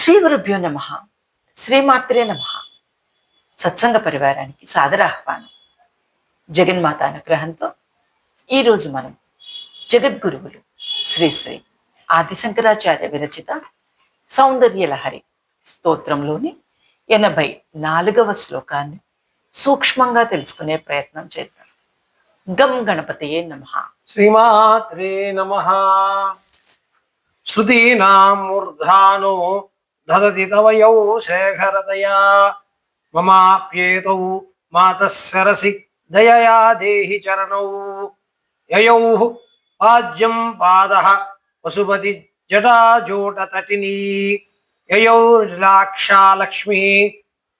శ్రీ గురుభ్యో నమ. శ్రీమాత్రే నమ. సత్సంగ పరివారానికి సాదర ఆహ్వానం. జగన్మాత అనుగ్రహంతో ఈరోజు మనం జగద్గురువులు శ్రీ శ్రీ ఆదిశంకరాచార్య విరచిత సౌందర్యలహరి స్తోత్రంలోని 84వ శ్లోకాన్ని సూక్ష్మంగా తెలుసుకునే ప్రయత్నం చేద్దాం. గం గణపతయే నమః. శ్రీమాత్రే నమః. శ్రుతీనాం మూర్ధానో దదతి తవయౌ శేఖరతయా మమాప్యేతౌ మాతః సరసి దయయా దేహి చరణౌ యయౌ పాద్యం పాదః పశుపతి జటాజూటతటినీ యయౌ రిలాక్షా లక్ష్మీ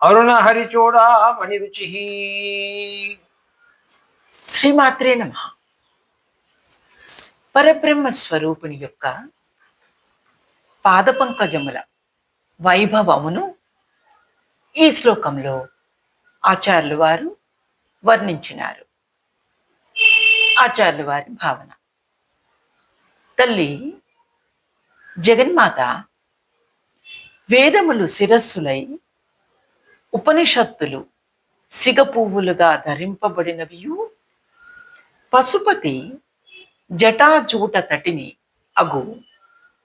అరుణహరిచూడామణిరుచిః. శ్రీమాత్రే నమః. పరబ్రహ్మ స్వరూపుని యొక్క పాదపంకజముల వైభవమును ఈ శ్లోకంలో ఆచార్యులు వారు వర్ణించినారు. ఆచార్యులు వారి భావన: తల్లి జగన్మాత వేదములు శిరస్సులై ఉపనిషత్తులు సిగపువ్వులుగా ధరింపబడినవియు, పశుపతి జటాజూట తటిని అగు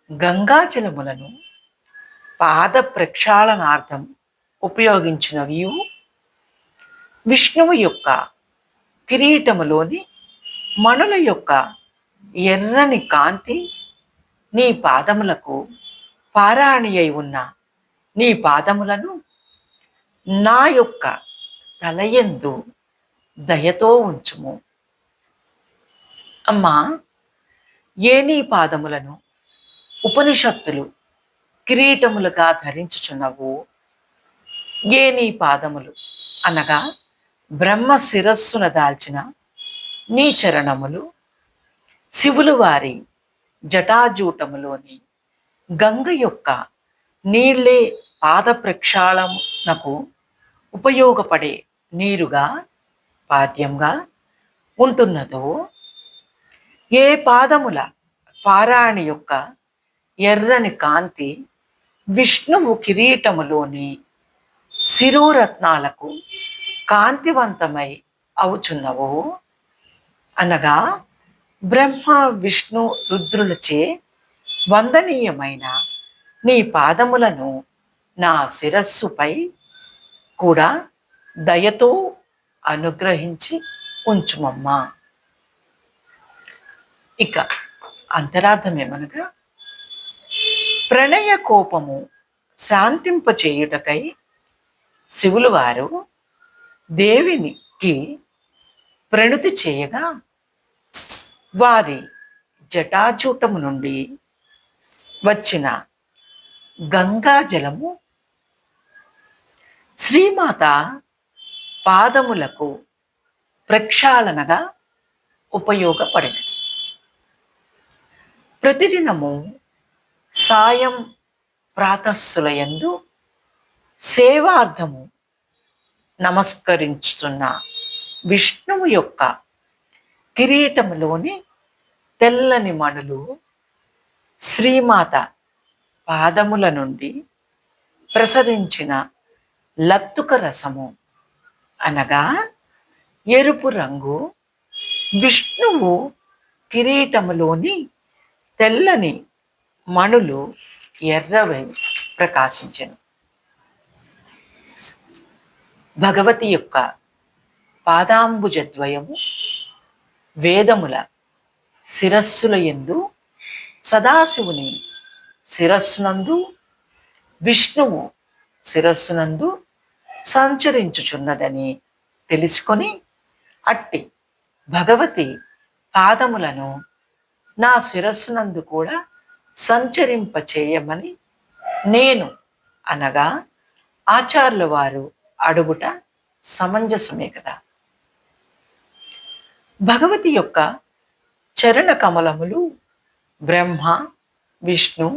గంగాజలములను పాద ప్రక్షాళనార్థం ఉపయోగించినవియు, విష్ణువు యొక్క కిరీటములోని మణుల యొక్క ఎర్రని కాంతి నీ పాదములకు పారాణి అయి ఉన్న నీ పాదములను నా యొక్క తలయందు దయతో ఉంచుము. అమ్మా, ఏ నీ పాదములను ఉపనిషత్తులు కిరీటములుగా ధరించుచున్నవు, ఏ నీ పాదములు అనగా బ్రహ్మ శిరస్సున దాల్చిన నీ చరణములు శివులు వారి జటాజూటములోని గంగ యొక్క నీళ్లే పాద ప్రక్షాళనకు ఉపయోగపడే నీరుగా పాద్యంగా ఉంటున్నదో, ఏ పాదముల పారాణి యొక్క ఎర్రని కాంతి విష్ణువు కిరీటములోని శిరోరత్నాలకు కాంతివంతమై అవుచున్నవో, అనగా బ్రహ్మ విష్ణు రుద్రులచే వందనీయమైన నీ పాదములను నా శిరస్సుపై కూడా దయతో అనుగ్రహించి ఉంచుమమ్మా. ఇక అంతరార్థమేమనగా, ప్రణయ కోపము శాంతింపచేయుటకై శివులు వారు దేవినికి ప్రణుతి చేయగా, వారి జటాజూటము నుండి వచ్చిన గంగాజలము శ్రీమాత పాదములకు ప్రక్షాళనగా ఉపయోగపడినది. ప్రతిదినము సాయం ప్రాతస్సులయందు సేవార్థము నమస్కరించుతున్న విష్ణువు యొక్క కిరీటములోని తెల్లని మణులు శ్రీమాత పాదముల నుండి ప్రసరించిన లత్తుక రసము అనగా ఎరుపు రంగు విష్ణువు కిరీటములోని తెల్లని మణులు ఎర్రవై ప్రకాశించెను. భగవతి యొక్క పాదాంబుజద్వయము వేదముల శిరస్సుల యందు సదాశివుని శిరస్సునందు విష్ణువు శిరస్సునందు సంచరించుచున్నదని తెలుసుకొని, అట్టి భగవతి పాదములను నా శిరస్సునందు కూడా సంచరింపచేయమని నేను అనగా ఆచార్యుల వారు అడుగుట సమంజసమే కదా. భగవతి యొక్క చరణ కమలములు బ్రహ్మ విష్ణు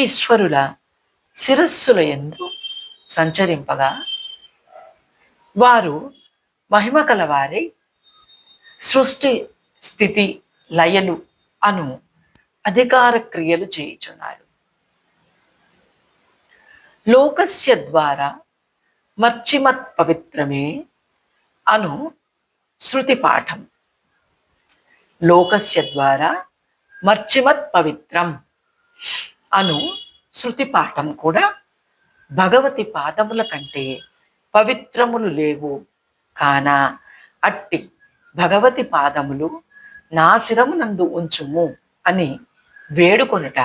ఈశ్వరుల శిరస్సుల యందు సంచరింపగా, వారు మహిమ కలవారై సృష్టి స్థితి లయలు అను అధికార క్రియలు చేయుచున్నారు. లోకస్య ద్వారా మర్చిమత్ పవిత్రమే అను శృతి పాఠం. లోకస్య ద్వారా మర్చిమత్ పవిత్రం అను శృతి పాఠం కూడా భగవతి పాదముల కంటే పవిత్రములు లేవు కాన అట్టి భగవతి పాదములు నా శిరమునందు ఉంచుము అని వేడుకొనుట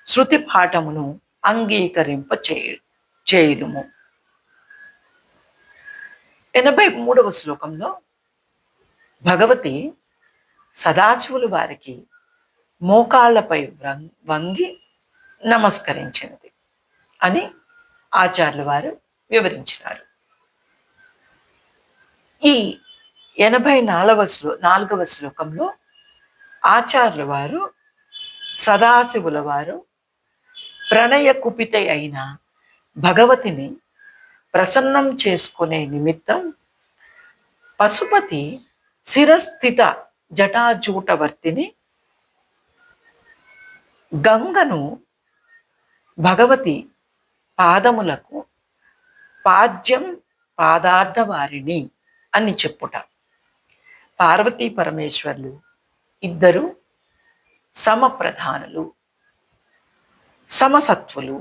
శృతి పాఠమును అంగీకరింప చేయుదుము. 83వ శ్లోకంలో భగవతి సదాశివులు వారికి మోకాళ్లపై వంగి నమస్కరించినది అని ఆచార్యులు వారు వివరించినారు. ఈ 84వ శ్లోకంలో ఆచార్యుల వారు సదాశివుల వారు ప్రణయ కుపిత అయిన భగవతిని ప్రసన్నం చేసుకునే నిమిత్తం పశుపతి శిరస్థిత జటాజూటవర్తిని గంగను భగవతి పాదములకు పాద్యం పాదార్థవారిణి అని చెప్పుట. పార్వతీ పరమేశ్వర్లు ఇద్దరు సమప్రధానులు, సమసత్వులు,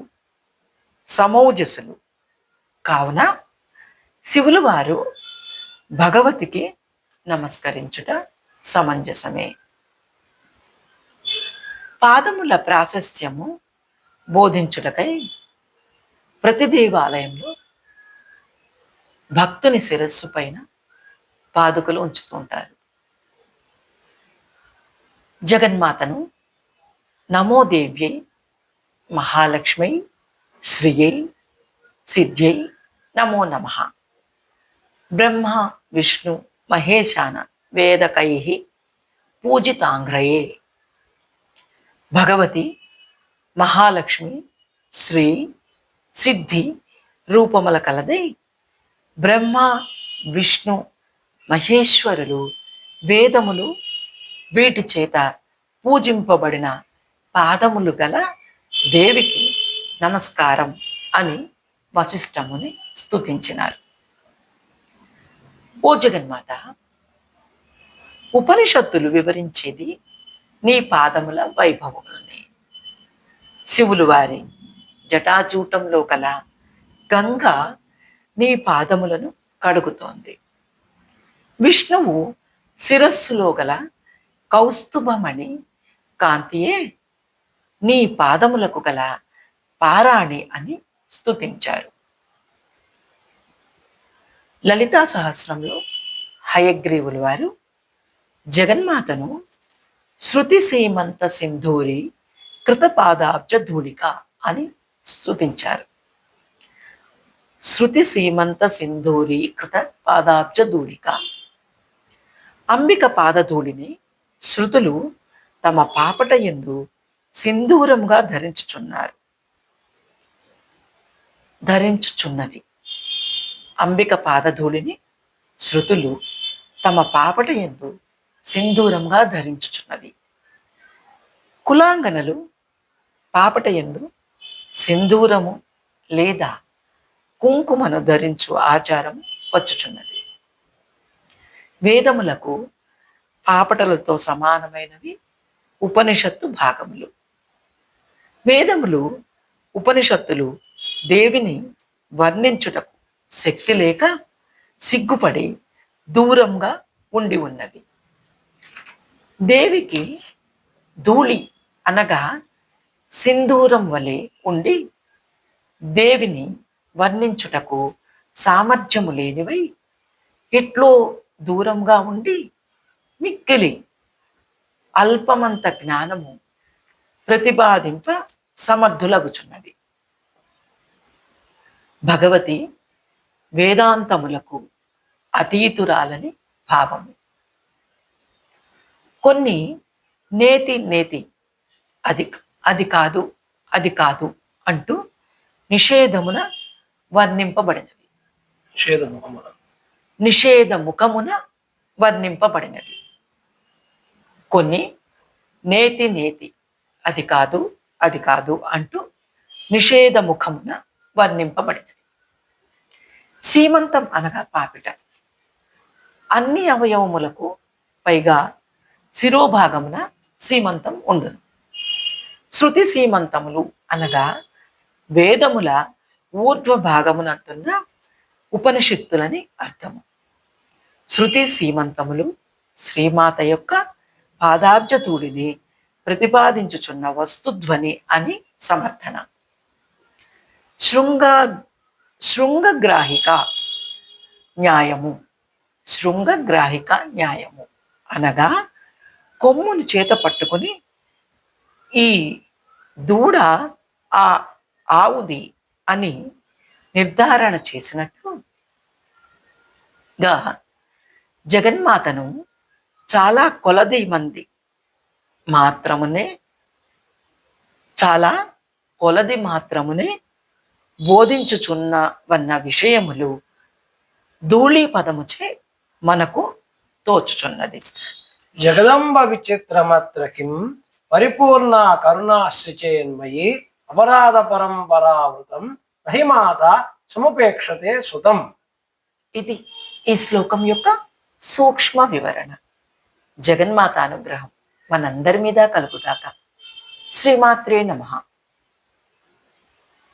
సమౌజసులు కావున శివులు వారు భగవతికి నమస్కరించుట సమంజసమే. పాదముల ప్రాశస్త్యము బోధించుటకై ప్రతి దేవాలయంలో భక్తుని శిరస్సు పైన పాదుకలు ఉంచుతూ ఉంటారు. జగన్మాతను నమోదేవ్యై మహాలక్ష్మై శ్రియై సిద్ధ్యై నమో నమః బ్రహ్మ విష్ణు మహేశాన వేదకై పూజితాంగ్రయే. భగవతి మహాలక్ష్మి శ్రీ సిద్ధి రూపముల కలదై బ్రహ్మ విష్ణు మహేశ్వరులు వేదములు వీటి చేత పూజింపబడిన పాదములు గల దేవికి నమస్కారం అని వశిష్ఠముని స్తుతించినారు. ఓ జగన్మాత, ఉపనిషత్తులు వివరించేది నీ పాదముల వైభవములని. శివులు వారి జటాజూటంలో కల గంగ నీ పాదములను కడుగుతోంది. విష్ణువు శిరస్సులో గల కౌస్తుభమణి కాంతియే నీ పాదములకు గల పారాణి అని స్తుతించారు. లలితా సహస్రంలో హయగ్రీవులు వారు జగన్మాతను శృతి సీమంత సింధూరి కృతపాదాబ్జ ధూళిక అని స్తుతించారు. శృతి సీమంత సింధూరి కృత పాదాబ్జ ధూళిక. అంబిక పాదధూళిని శృతులు తమ పాపట యందు సింధూరముగా ధరించుచున్నది. అంబిక పాదధూళిని శృతులు తమ పాపట యందు సింధూరంగా ధరించుచున్నది. కులాంగనలు పాపట యందు సింధూరము లేదా కుంకుమను ధరించు ఆచారం వచ్చుచున్నది. వేదములకు పాపటలతో సమానమైనవి ఉపనిషత్తు భాగములు. వేదములు ఉపనిషత్తులు దేవిని వర్ణించుటకు శక్తి లేక సిగ్గుపడి దూరంగా ఉండి ఉన్నవి. దేవికి ధూళి అనగా సింధూరం వలె ఉండి దేవిని వర్ణించుటకు సామర్థ్యము లేనివై ఎట్లో దూరంగా ఉండి మిక్కిలి అల్పమంత జ్ఞానము ప్రతిపాదింప సమర్థులగుచున్నది. భగవతి వేదాంతములకు అతీతురాలని భావము. కొన్ని నేతి అది కాదు అంటూ నిషేధమున వర్ణింపబడినది. నిషేధముఖమున వర్ణింపబడినది. కొన్ని నేతి అది కాదు అంటూ నిషేధముఖమున వర్ణింపబడినది. సీమంతం అనగా పాపిట. అన్ని అవయవములకు పైగా శిరోభాగమున సీమంతం ఉండును. శృతి సీమంతములు అనగా వేదముల ఊర్ధ్వ భాగమునంతున్న ఉపనిషత్తులని అర్థము. శృతి సీమంతములు శ్రీమాత యొక్క పాదాబ్జతూడిని ప్రతిపాదించుచున్న వస్తుధ్వని అని సమర్థన. శృంగగ్రాహిక న్యాయము. శృంగగ్రాహిక న్యాయము అనగా కొమ్మును చేత పట్టుకుని ఈ దూడ ఆ ఆవుది అని నిర్ధారణ చేసినట్టుగా జగన్మాతను చాలా కొలది మంది మాత్రమునే బోధించుచున్నవన్న విషయములు ధూళీ పదముచే మనకు తోచుచున్నది. జగదంబ విచిత్రమత్ర కిం పరిపూర్ణ కరుణాశ్రిచేన్మయి అపరాధ పరంపరావృతం నహిమాత సముపేక్షతే సుతం. ఇది ఈ శ్లోకం యొక్క సూక్ష్మ వివరణ. జగన్మాత అనుగ్రహం మనందరి మీద కలుగుగాక. శ్రీమాత్రే నమః.